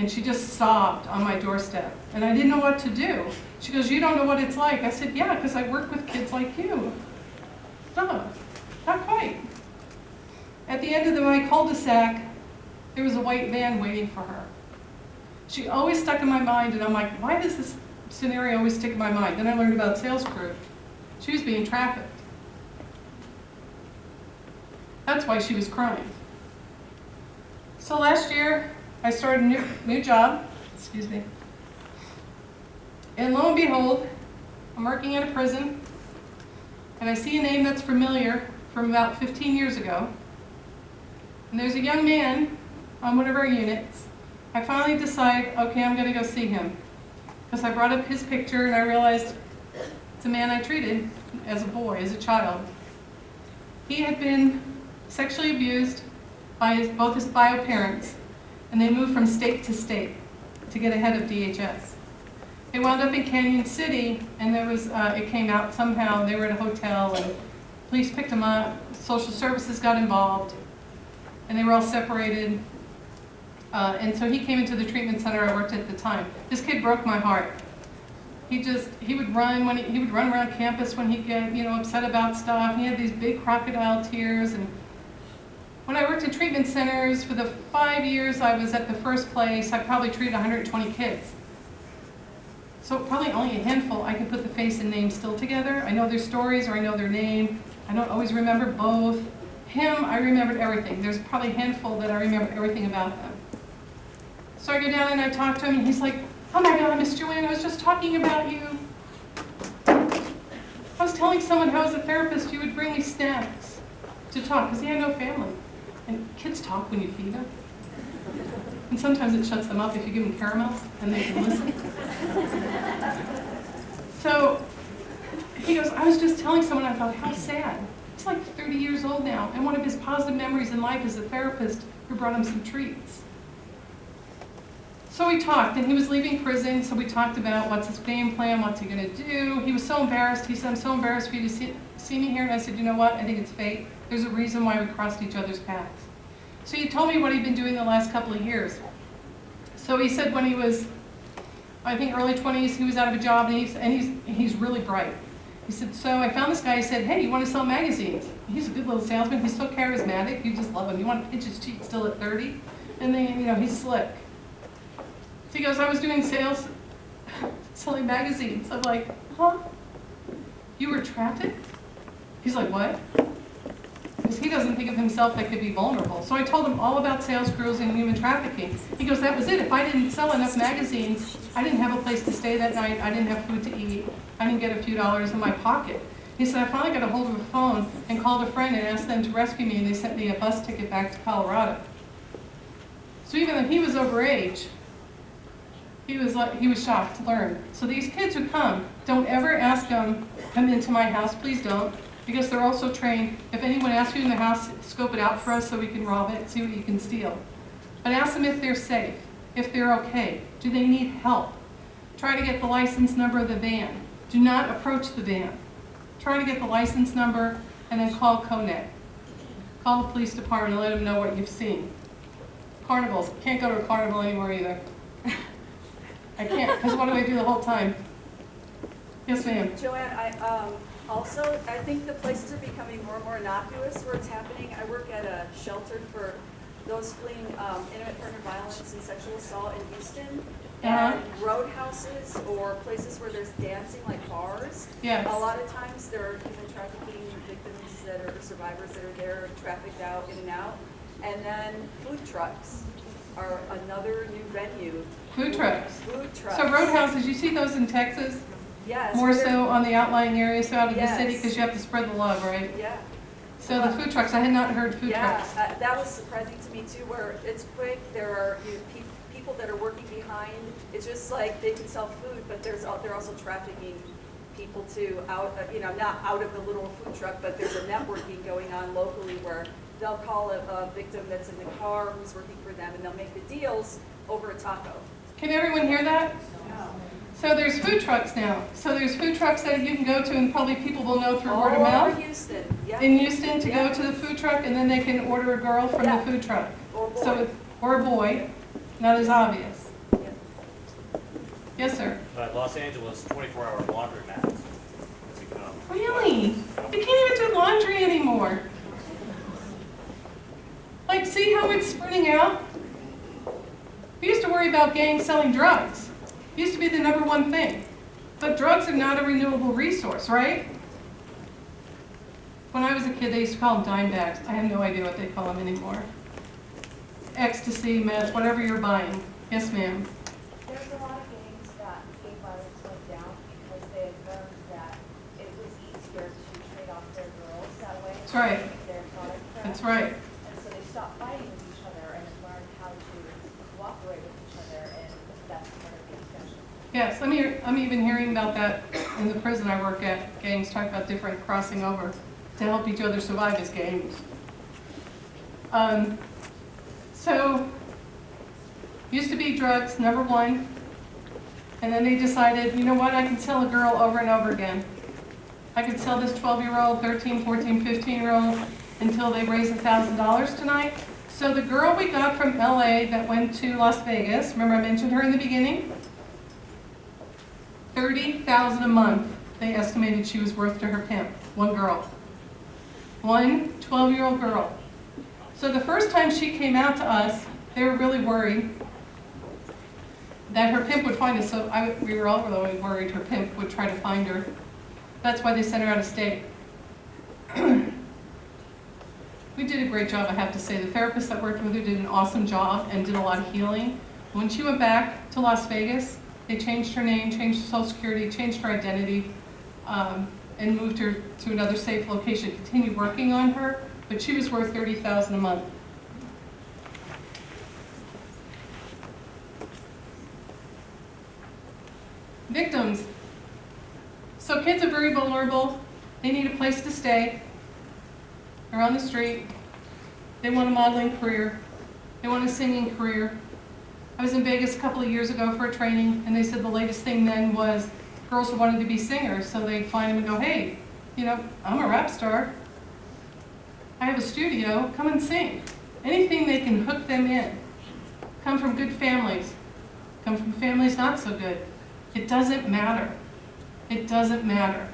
And she just sobbed on my doorstep. And I didn't know what to do. She goes, "You don't know what it's like." I said, "Yeah, because I work with kids like you." No, not quite. At the end of my cul-de-sac, there was a white van waiting for her. She always stuck in my mind, and I'm like, why does this scenario always stick in my mind? Then I learned about sales crew. She was being trafficked. That's why she was crying. So last year, I started a new job, excuse me. And lo and behold, I'm working in a prison, and I see a name that's familiar from about 15 years ago. And there's a young man on one of our units. I finally decide, okay, I'm gonna go see him. Because I brought up his picture and I realized it's a man I treated as a boy, as a child. He had been sexually abused by both his bio parents, and they moved from state to state to get ahead of DHS. They wound up in Canyon City, and there was, it came out somehow, they were at a hotel, and police picked them up, social services got involved, and they were all separated. And so he came into the treatment center I worked at the time. This kid broke my heart. He would run he would run around campus when he'd get, upset about stuff. He had these big crocodile tears. And when I worked in treatment centers for the 5 years I was at the first place, I probably treated 120 kids. So probably only a handful I can put the face and name still together. I know their stories or I know their name. I don't always remember both. Him, I remembered everything. There's probably a handful that I remember everything about them. So I go down and I talk to him, and he's like, "Oh my God, Miss Joanne, I was just talking about you. I was telling someone how as a therapist you would bring me snacks to talk," because he had no family. And kids talk when you feed them. And sometimes it shuts them up if you give them caramels and they can listen. So he goes, "I was just telling someone," I thought, how sad. He's like 30 years old now, and one of his positive memories in life is a therapist who brought him some treats. So we talked, and he was leaving prison, so we talked about what's his game plan, what's he going to do. He was so embarrassed. He said, "I'm so embarrassed for you to see me here." And I said, "You know what? I think it's fate. There's a reason why we crossed each other's paths." So he told me what he'd been doing the last couple of years. So he said when he was, I think, early 20s, he was out of a job, and he's really bright. He said, "So I found this guy." He said, "Hey, you want to sell magazines?" He's a good little salesman. He's so charismatic. You just love him. You want to pinch his cheek still at 30. And then, he's slick. So he goes, "I was doing sales, selling magazines." I'm like, "Huh? You were trafficked?" He's like, "What?" Because he doesn't think of himself that could be vulnerable. So I told him all about sales crews and human trafficking. He goes, "That was it. If I didn't sell enough magazines, I didn't have a place to stay that night. I didn't have food to eat. I didn't get a few dollars in my pocket." He said, "I finally got a hold of a phone and called a friend and asked them to rescue me, and they sent me a bus ticket back to Colorado." So even though he was overage, he was shocked to learn. So these kids who come, don't ever ask them, "Come into my house," please don't, because they're also trained, if anyone asks you in the house, scope it out for us so we can rob it, see what you can steal. But ask them if they're safe, if they're okay. Do they need help? Try to get the license number of the van. Do not approach the van. Try to get the license number and then call CONET. Call the police department and let them know what you've seen. Carnivals. Can't go to a carnival anymore either. I can't, because what do I do the whole time? Yes, ma'am. Joanne, I think the places are becoming more and more innocuous where it's happening. I work at a shelter for those fleeing intimate partner violence and sexual assault in Houston. And roadhouses or places where there's dancing, like bars. Yes. A lot of times there are human trafficking victims that are survivors that are there, trafficked out, in and out. And then food trucks are another new venue. Food trucks. Food trucks. So roadhouses, you see those in Texas? Yes. More so on the outlying areas, so out of the city, Yes. because you have to spread the love, right? Yeah. So the food trucks, I had not heard food trucks. Yeah, that was surprising to me too, where it's quick, there are people that are working behind, it's just like they can sell food, but they're also trafficking people to not out of the little food truck, but there's a networking going on locally where they'll call a victim that's in the car who's working for them, and they'll make the deals over a taco. Can everyone hear that? Yeah. So there's food trucks now. So there's food trucks that you can go to, and probably people will know through word of mouth. Houston. Yeah. In Houston to go to the food truck, and then they can order a girl from the food truck. Or a boy. Or a boy, not as obvious. Yes, sir. Los Angeles 24-hour laundromats have become. Really? They can't even do laundry anymore. Like, see how it's spreading out? We used to worry about gangs selling drugs. It used to be the number one thing. But drugs are not a renewable resource, right? When I was a kid, they used to call them dime bags. I have no idea what they call them anymore. Ecstasy, meth, whatever you're buying. Yes, ma'am. There's a lot of gangs that gang violence went down because they had learned that it was easier to trade off their girls that way. That's right. To keep their product fresh. That's right. And so they stopped fighting with each other and learned how to cooperate with each other, and that's part of the discussion. Yes, I'm even hearing about that in the prison I work at. Gangs talk about different crossing over to help each other survive as gangs. So, used to be drugs, number one, and then they decided, you know what, I can sell a girl over and over again. I could sell this 12-year-old, 13, 14, 15-year-old until they raise $1,000 tonight. So the girl we got from LA that went to Las Vegas, remember I mentioned her in the beginning? $30,000 a month they estimated she was worth to her pimp, one girl. One 12-year-old girl. So the first time she came out to us, they were really worried that her pimp would find us. So we were all really worried her pimp would try to find her. That's why they sent her out of state. We did a great job, I have to say. The therapist that worked with her did an awesome job and did a lot of healing. When she went back to Las Vegas, they changed her name, changed her social security, changed her identity, and moved her to another safe location, continued working on her, but she was worth $30,000 a month. Victims. So kids are very vulnerable. They need a place to stay. They're on the street. They want a modeling career. They want a singing career. I was in Vegas a couple of years ago for a training, and they said the latest thing then was girls who wanted to be singers, so they'd find them and go, hey, you know, I'm a rap star. I have a studio, come and sing. Anything they can hook them in. Come from good families. Come from families not so good. It doesn't matter. It doesn't matter.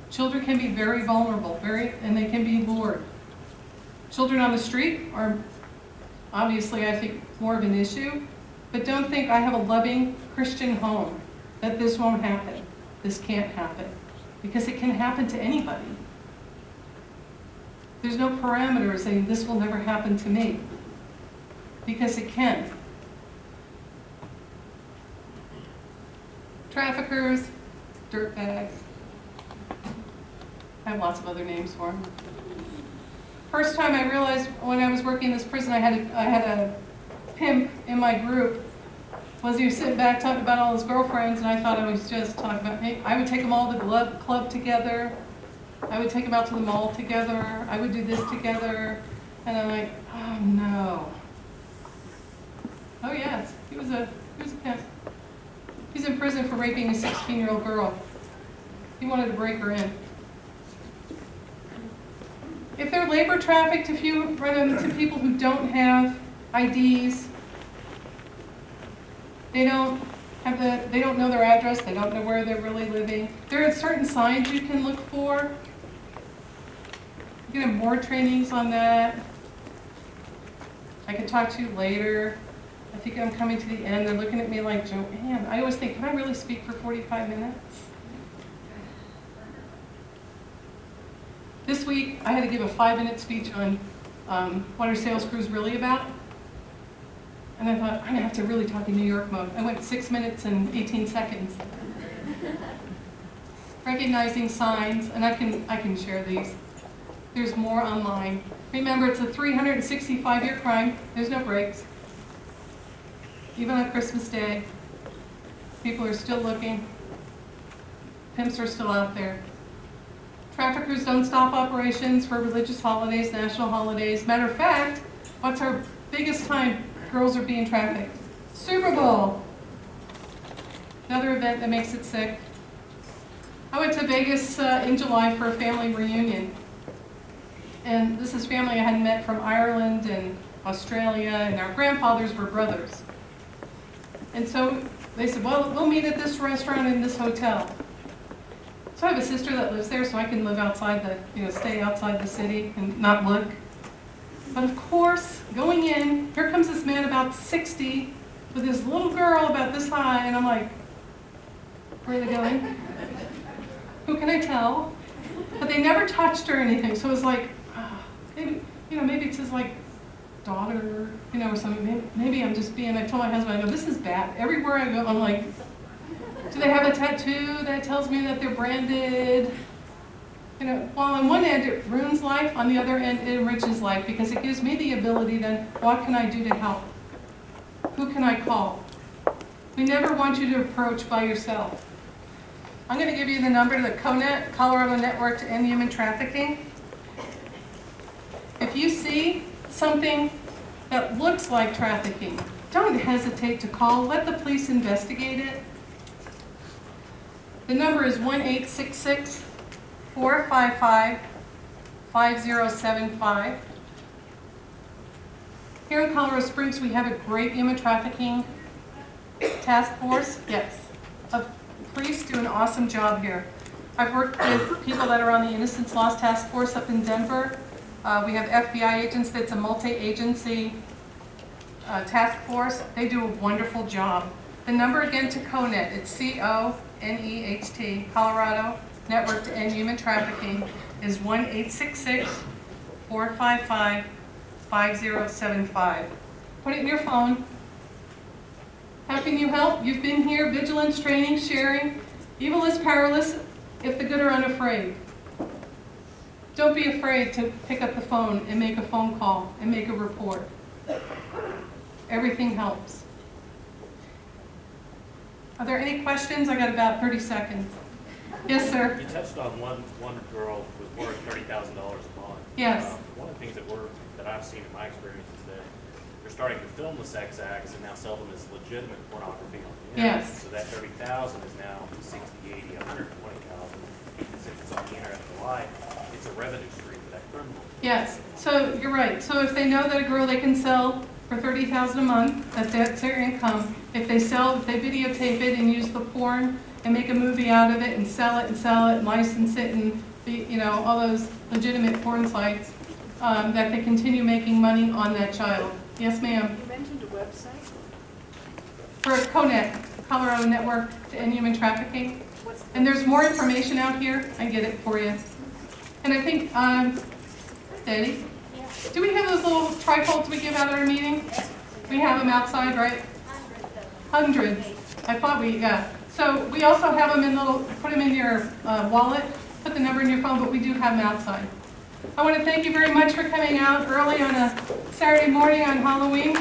Children can be very vulnerable, and they can be lured. Children on the street are obviously, I think, more of an issue, but don't think I have a loving Christian home that this won't happen. This can't happen, because it can happen to anybody. There's no parameters saying this will never happen to me, because it can. Traffickers, dirtbags. I have lots of other names for them. First time I realized when I was working in this prison, I had a pimp in my group. Was he was sitting back talking about all his girlfriends, and I thought I was just talking about, hey, I would take them all to the club together. I would take them out to the mall together. I would do this together. And I'm like, oh no. Oh yes, he was a pimp. He's in prison for raping a 16-year-old girl. He wanted to break her in. If they're labor trafficked, if you run into people who don't have IDs, they don't know their address, they don't know where they're really living. There are certain signs you can look for. You can have more trainings on that. I can talk to you later. I think I'm coming to the end. They're looking at me like, Joanne. I always think, can I really speak for 45 minutes? This week, I had to give a 5-minute speech on what are sales crews really about. And I thought, I'm gonna have to really talk in New York mode. I went 6 minutes and 18 seconds. Recognizing signs, and I can share these. There's more online. Remember, it's a 365-year crime. There's no breaks. Even on Christmas Day, people are still looking. Pimps are still out there. Traffickers don't stop operations for religious holidays, national holidays. Matter of fact, what's our biggest time girls are being trafficked? Super Bowl. Another event that makes it sick. I went to Vegas in July for a family reunion. And this is family I hadn't met from Ireland and Australia, and our grandfathers were brothers. And so they said, well, we'll meet at this restaurant in this hotel. So I have a sister that lives there, so I can live outside stay outside the city and not look. But of course, going in, here comes this man about 60 with this little girl about this high, and I'm like, where are they going? Who can I tell? But they never touched her or anything, so it was like, maybe it's his daughter, or something. Maybe I'm just being, I told my husband, I go, this is bad. Everywhere I go, I'm like, do they have a tattoo that tells me that they're branded? While on one end it ruins life, on the other end it enriches life because it gives me the ability then, what can I do to help? Who can I call? We never want you to approach by yourself. I'm going to give you the number to the CONET, Colorado Network to End Human Trafficking. If you see something that looks like trafficking, don't hesitate to call. Let the police investigate it. The number is 1-866-455-5075. Here in Colorado Springs, we have a great human trafficking task force. Yes. Police do an awesome job here. I've worked with people that are on the Innocence Lost Task Force up in Denver. We have FBI agents that's a multi-agency task force. They do a wonderful job. The number again to CONET, it's CONEHT, Colorado Network to End Human Trafficking, is 1-866-455-5075. Put it in your phone. How can you help? You've been here, vigilance, training, sharing. Evil is powerless if the good are unafraid. Don't be afraid to pick up the phone and make a phone call and make a report. Everything helps. Are there any questions? I got about 30 seconds. Yes, sir. You touched on one girl with worth $30,000 a month. Yes. One of the things that I've seen in my experience is that they're starting to film the sex acts and now sell them as legitimate pornography on the internet. Yes. So that $30,000 is now 60, 80, 120,000. Since it's on the internet for life, it's a revenue stream for that criminal. Yes. So you're right. So if they know that a girl they can sell for $30,000 a month, that's their income. If they videotape it and use the porn and make a movie out of it and sell it and license it and all those legitimate porn sites, that they continue making money on that child. Yes, ma'am. You mentioned a website? For CONET, Colorado Network to End Human Trafficking. And there's more information out here. I get it for you. And I think, Daddy, do we have those little trifolds we give out at our meeting? We have them outside, right? Hundreds. I thought yeah. So we also have them put them in your wallet, put the number in your phone, but we do have them outside. I want to thank you very much for coming out early on a Saturday morning on Halloween.